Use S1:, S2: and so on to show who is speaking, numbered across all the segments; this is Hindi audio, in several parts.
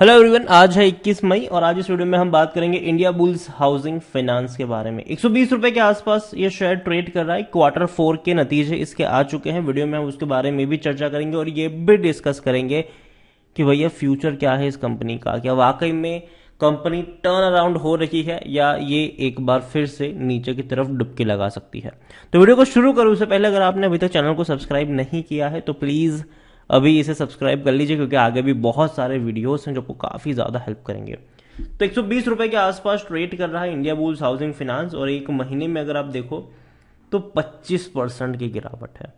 S1: हेलो एवरीवन, आज है 21 मई और आज इस वीडियो में हम बात करेंगे इंडिया बुल्स हाउसिंग फाइनेंस के बारे में। 120 रुपए के आसपास ये शेयर ट्रेड कर रहा है। क्वार्टर 4 के नतीजे इसके आ चुके हैं। वीडियो में हम उसके बारे में भी चर्चा करेंगे और ये भी डिस्कस करेंगे कि भैया फ्यूचर क्या है इस कंपनी का, क्या वाकई में कंपनी टर्न अराउंड हो रही है या ये एक बार फिर से नीचे की तरफ डुबकी लगा सकती है। तो वीडियो को शुरू करूं उससे पहले अगर आपने अभी तक चैनल को सब्सक्राइब नहीं किया है तो प्लीज़ अभी इसे सब्सक्राइब कर लीजिए, क्योंकि आगे भी बहुत सारे वीडियोस हैं जो आपको काफ़ी ज़्यादा हेल्प करेंगे। तो 120 रुपए के आसपास ट्रेड कर रहा है इंडिया बुल्स हाउसिंग फाइनेंस और एक महीने में अगर आप देखो तो 25% की गिरावट है।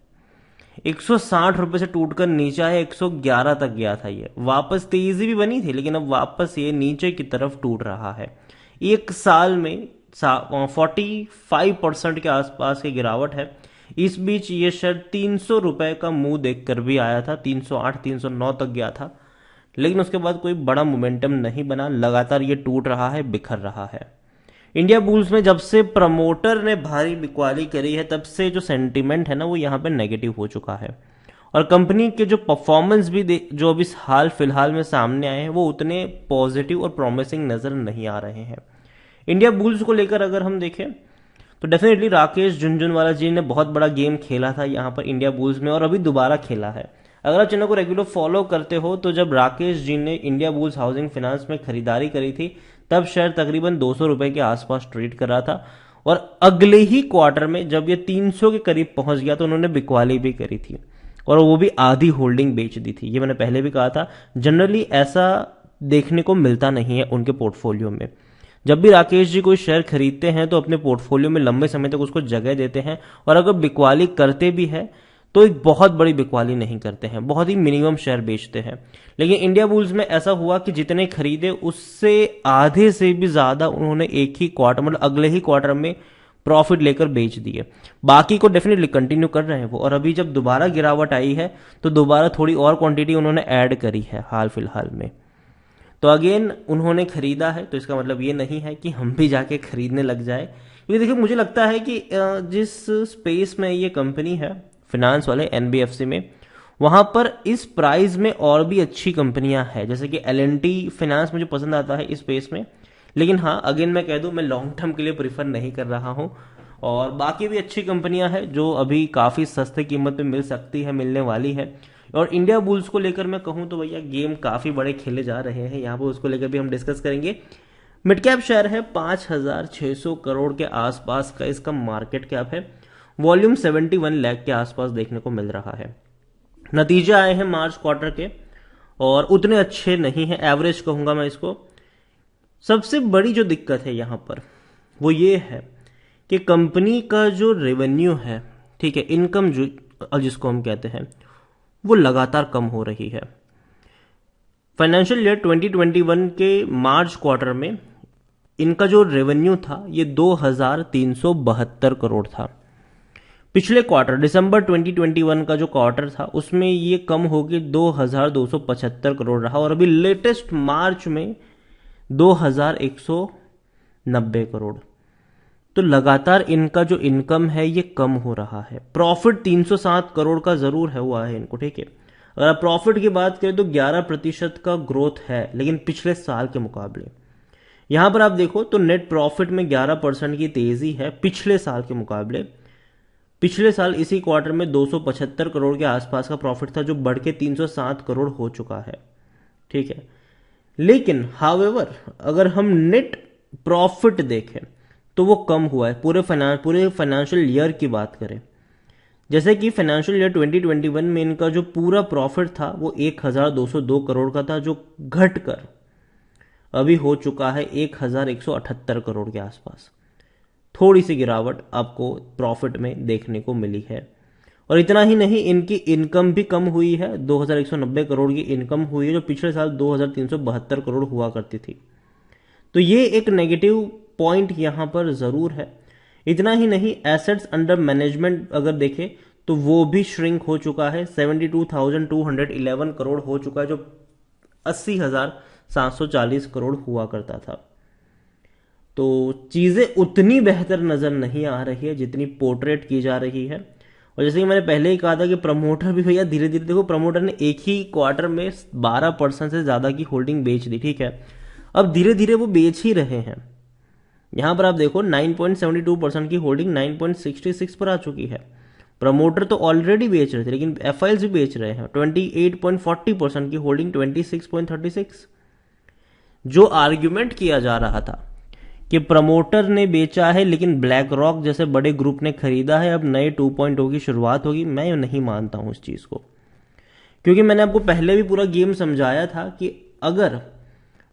S1: 160 रुपए से टूटकर नीचे आया, 111 तक गया था। ये वापस तेजी भी बनी थी लेकिन अब वापस ये नीचे की तरफ टूट रहा है। एक साल में 45% के आसपास की गिरावट है। इस बीच ये शेयर 300 रुपए का मुंह देखकर भी आया था, 308 309 तक गया था, लेकिन उसके बाद कोई बड़ा मोमेंटम नहीं बना। लगातार ये टूट रहा है, बिखर रहा है। इंडिया बुल्स में जब से प्रमोटर ने भारी बिकवाली करी है तब से जो सेंटीमेंट है ना वो यहाँ पे नेगेटिव हो चुका है और कंपनी के जो परफॉर्मेंस भी जो अभी हाल फिलहाल में सामने आए हैं वो उतने पॉजिटिव और प्रॉमिसिंग नजर नहीं आ रहे हैं। इंडिया बुल्स को लेकर अगर हम देखें तो डेफिनेटली राकेश झुनझुनवाला जी ने बहुत बड़ा गेम खेला था यहाँ पर इंडिया बुल्स में और अभी दोबारा खेला है। अगर आप चैनल को रेगुलर फॉलो करते हो तो जब राकेश जी ने इंडिया बुल्स हाउसिंग फाइनेंस में खरीदारी करी थी तब शेयर तकरीबन 200 रुपए के आसपास ट्रेड कर रहा था और अगले ही क्वार्टर में जब ये 300 के करीब पहुंच गया तो उन्होंने बिकवाली भी करी थी और वो भी आधी होल्डिंग बेच दी थी। ये मैंने पहले भी कहा था, जनरली ऐसा देखने को मिलता नहीं है उनके पोर्टफोलियो में। जब भी राकेश जी कोई शेयर खरीदते हैं तो अपने पोर्टफोलियो में लंबे समय तक उसको जगह देते हैं और अगर बिकवाली करते भी है तो एक बहुत बड़ी बिकवाली नहीं करते हैं, बहुत ही मिनिमम शेयर बेचते हैं। लेकिन इंडिया बुल्स में ऐसा हुआ कि जितने खरीदे उससे आधे से भी ज्यादा उन्होंने एक ही क्वार्टर मतलब अगले ही क्वार्टर में प्रॉफिट लेकर बेच दिए। बाकी को डेफिनेटली कंटिन्यू कर रहे हैं वो, और अभी जब दोबारा गिरावट आई है तो दोबारा थोड़ी और क्वांटिटी उन्होंने ऐड करी है हाल फिलहाल में। तो अगेन उन्होंने खरीदा है तो इसका मतलब ये नहीं है कि हम भी जाके खरीदने लग जाए, क्योंकि देखिए मुझे लगता है कि जिस स्पेस में ये कंपनी है फिनेंस वाले एनबीएफसी में, वहां पर इस प्राइस में और भी अच्छी कंपनियां हैं। जैसे कि एलएनटी फाइनेंस मुझे पसंद आता है इस स्पेस में, लेकिन हाँ अगेन मैं कह दूं मैं लॉन्ग टर्म के लिए प्रीफर नहीं कर रहा हूं। और बाकी भी अच्छी कंपनियां हैं जो अभी काफ़ी सस्ते कीमत पे मिल सकती है, मिलने वाली है। और इंडिया बुल्स को लेकर मैं कहूं तो भैया गेम काफ़ी बड़े खेले जा रहे हैं यहाँ पर, उसको लेकर भी हम डिस्कस करेंगे। मिड कैप शेयर है, 5,600 करोड़ के आसपास का इसका मार्केट कैप है। वॉल्यूम 71 लाख के आसपास देखने को मिल रहा है। नतीजे आए हैं मार्च क्वार्टर के और उतने अच्छे नहीं है, एवरेज कहूंगा मैं इसको। सबसे बड़ी जो दिक्कत है यहां पर वो ये है कि कंपनी का जो रेवेन्यू है, ठीक है, इनकम जो जिसको हम कहते हैं, वो लगातार कम हो रही है। फाइनेंशियल ईयर 2021 के मार्च क्वार्टर में इनका जो रेवेन्यू था ये 2,372 करोड़ था। पिछले क्वार्टर दिसंबर 2021 का जो क्वार्टर था उसमें ये कम होकर 2,275 करोड़ रहा और अभी लेटेस्ट मार्च में 2,190 करोड़। तो लगातार इनका जो इनकम है ये कम हो रहा है। प्रॉफिट 307 करोड़ का जरूर है हुआ है इनको, ठीक है। अगर आप प्रॉफिट की बात करें तो 11% का ग्रोथ है, लेकिन पिछले साल के मुकाबले यहां पर आप देखो तो नेट प्रॉफिट में 11% की तेजी है पिछले साल के मुकाबले। पिछले साल इसी क्वार्टर में 275 करोड़ के आसपास का प्रॉफिट था जो बढ़ के 307 करोड़ हो चुका है, ठीक है। लेकिन हाउएवर अगर हम नेट प्रॉफिट देखें तो वो कम हुआ है पूरे फाइनेंशियल ईयर की बात करें। जैसे कि फाइनेंशियल ईयर 2021 में इनका जो पूरा प्रॉफिट था वो 1,202 करोड़ का था, जो घटकर अभी हो चुका है 1,178 करोड़ के आसपास। थोड़ी सी गिरावट आपको प्रॉफिट में देखने को मिली है। और इतना ही नहीं, इनकी इनकम भी कम हुई है, 2,190 करोड़ की इनकम हुई है जो पिछले साल 2,372 करोड़ हुआ करती थी। तो ये एक नेगेटिव पॉइंट यहां पर जरूर है। इतना ही नहीं, एसेट्स अंडर मैनेजमेंट अगर देखें तो वो भी श्रिंक हो चुका है, 72,211 करोड़ हो चुका है जो 80,740 करोड़ हुआ करता था। तो चीजें उतनी बेहतर नजर नहीं आ रही है जितनी पोर्ट्रेट की जा रही है। और जैसे कि मैंने पहले ही कहा था कि प्रमोटर भी भैया धीरे धीरे, देखो प्रमोटर ने एक ही क्वार्टर में 12% से ज्यादा की होल्डिंग बेच दी, ठीक है। अब धीरे धीरे वो बेच ही रहे हैं। यहां पर आप देखो 9.72% की होल्डिंग 9.66 पर आ चुकी है। प्रमोटर तो ऑलरेडी बेच रहे थे, लेकिन एफआईएल्स भी बेच रहे हैं। 28.40% की होल्डिंग 26.36। जो आर्ग्यूमेंट किया जा रहा था कि प्रमोटर ने बेचा है लेकिन ब्लैक रॉक जैसे बड़े ग्रुप ने खरीदा है, अब नए 2.0 की शुरुआत होगी, मैं नहीं मानता हूं इस चीज को। क्योंकि मैंने आपको पहले भी पूरा गेम समझाया था कि अगर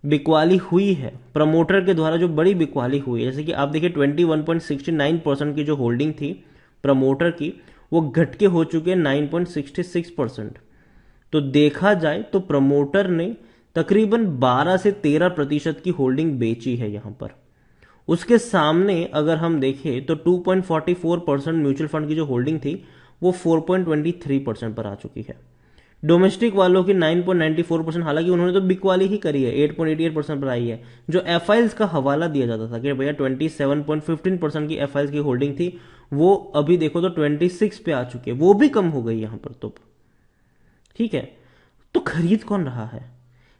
S1: बिकवाली हुई है प्रमोटर के द्वारा, जो बड़ी बिकवाली हुई है, जैसे कि आप देखिए 21.69% की जो होल्डिंग थी प्रमोटर की, वो घट के हो चुके हैं 9.66%। तो देखा जाए तो प्रमोटर ने तकरीबन 12 से 13% की होल्डिंग बेची है यहां पर। उसके सामने अगर हम देखें तो 2.44% म्यूचुअल फंड की जो होल्डिंग थी वो 4.23% पर आ चुकी है। डोमेस्टिक वालों की 9.94%, हालांकि उन्होंने तो बिकवाली ही करी है, 8.88% पर आई है। जो एफआईएल्स का हवाला दिया जाता था कि भैया 27.15% की एफआईएल्स की होल्डिंग थी, वो अभी देखो तो 26 पे आ चुकी है, वो भी कम हो गई यहां पर तो, ठीक है। तो खरीद कौन रहा है?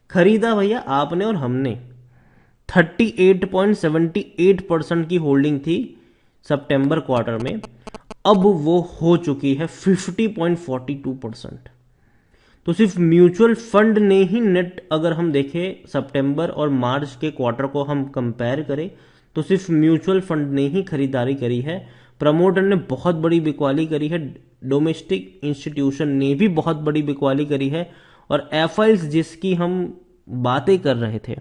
S1: खरीदा भैया आपने और हमने। 38.78% की होल्डिंग थी सितंबर क्वार्टर में, अब वो हो चुकी है 50.42%। तो सिर्फ म्यूचुअल फंड ने ही नेट, अगर हम देखें सितंबर और मार्च के क्वार्टर को हम कंपेयर करें, तो सिर्फ म्यूचुअल फंड ने ही खरीदारी करी है। प्रमोटर ने बहुत बड़ी बिकवाली करी है, डोमेस्टिक इंस्टीट्यूशन ने भी बहुत बड़ी बिकवाली करी है, और एफआईएल्स जिसकी हम बातें कर रहे थे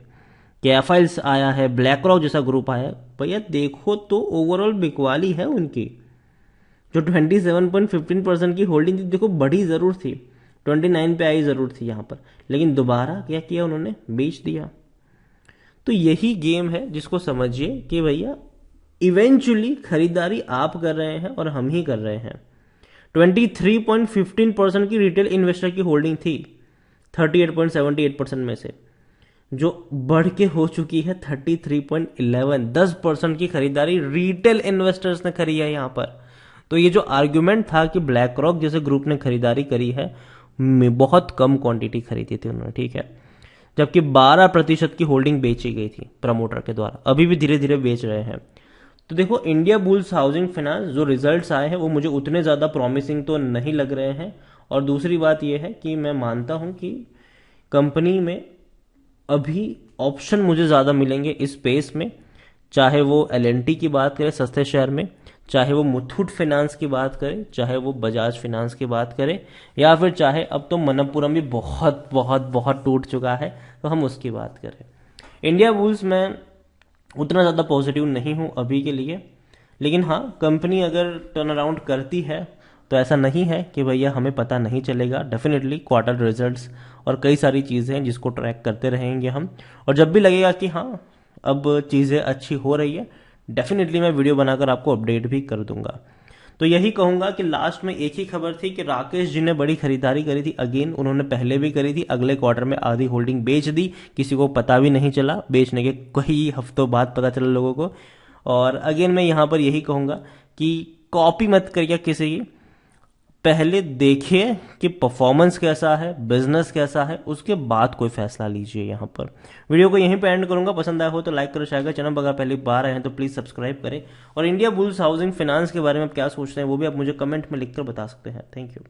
S1: कि एफआईएल्स आया है, ब्लैक रॉक जैसा ग्रुप आया है, भैया देखो तो ओवरऑल बिकवाली है उनकी। जो 27.15% की होल्डिंग थी, देखो बड़ी जरूर थी, 29 पे आई जरूर थी यहां पर, लेकिन दोबारा क्या किया उन्होंने, बेच दिया। तो यही गेम है जिसको समझिए कि भैया इवेंचुअली खरीदारी आप कर रहे हैं और हम ही कर रहे हैं। 23.15% की रिटेल इन्वेस्टर की होल्डिंग थी 38.78% में से, जो बढ़ के हो चुकी है 33.11। 10% की खरीदारी रिटेल इन्वेस्टर्स ने करी है यहां पर। तो ये जो आर्ग्यूमेंट था कि ब्लैक रॉक जैसे ग्रुप ने खरीदारी करी है, बहुत कम क्वांटिटी खरीदी थी उन्होंने, ठीक है। जबकि 12% की होल्डिंग बेची गई थी प्रमोटर के द्वारा, अभी भी धीरे धीरे बेच रहे हैं। तो देखो इंडिया बुल्स हाउसिंग फाइनेंस जो रिजल्ट्स आए हैं वो मुझे उतने ज़्यादा प्रॉमिसिंग तो नहीं लग रहे हैं। और दूसरी बात यह है कि मैं मानता हूं कि कंपनी में अभी ऑप्शन मुझे ज़्यादा मिलेंगे इस स्पेस में, चाहे वो एलएनटी की बात करें सस्ते शेयर में, चाहे वो मुथूट फाइनेंस की बात करें, चाहे वो बजाज फाइनेंस की बात करें, या फिर चाहे अब तो मनप्पुरम भी बहुत बहुत बहुत टूट चुका है तो हम उसकी बात करें। इंडिया बुल्स में उतना ज़्यादा पॉजिटिव नहीं हूं अभी के लिए, लेकिन हाँ कंपनी अगर टर्न अराउंड करती है तो ऐसा नहीं है कि भैया हमें पता नहीं चलेगा। डेफिनेटली क्वार्टर रिजल्ट्स और कई सारी चीज़ें हैं जिसको ट्रैक करते रहेंगे हम, और जब भी लगेगा कि हाँ अब चीज़ें अच्छी हो रही है, डेफिनेटली मैं वीडियो बनाकर आपको अपडेट भी कर दूंगा। तो यही कहूंगा कि लास्ट में एक ही खबर थी कि राकेश जी ने बड़ी खरीदारी करी थी, अगेन उन्होंने पहले भी करी थी, अगले क्वार्टर में आधी होल्डिंग बेच दी, किसी को पता भी नहीं चला, बेचने के कई हफ्तों बाद पता चला लोगों को। और अगेन मैं यहां पर यही कहूंगा कि कॉपी मत करिए किसी की, पहले देखिए कि परफॉर्मेंस कैसा है, बिजनेस कैसा है, उसके बाद कोई फैसला लीजिए। यहां पर वीडियो को यहीं पे एंड करूंगा। पसंद आया हो तो लाइक करो, शेयर करो, चैनल पर अगर पहली बार आए हैं तो प्लीज सब्सक्राइब करें। और इंडिया बुल्स हाउसिंग फाइनेंस के बारे में आप क्या सोचते हैं वो भी आप मुझे कमेंट में लिखकर बता सकते हैं। Thank you.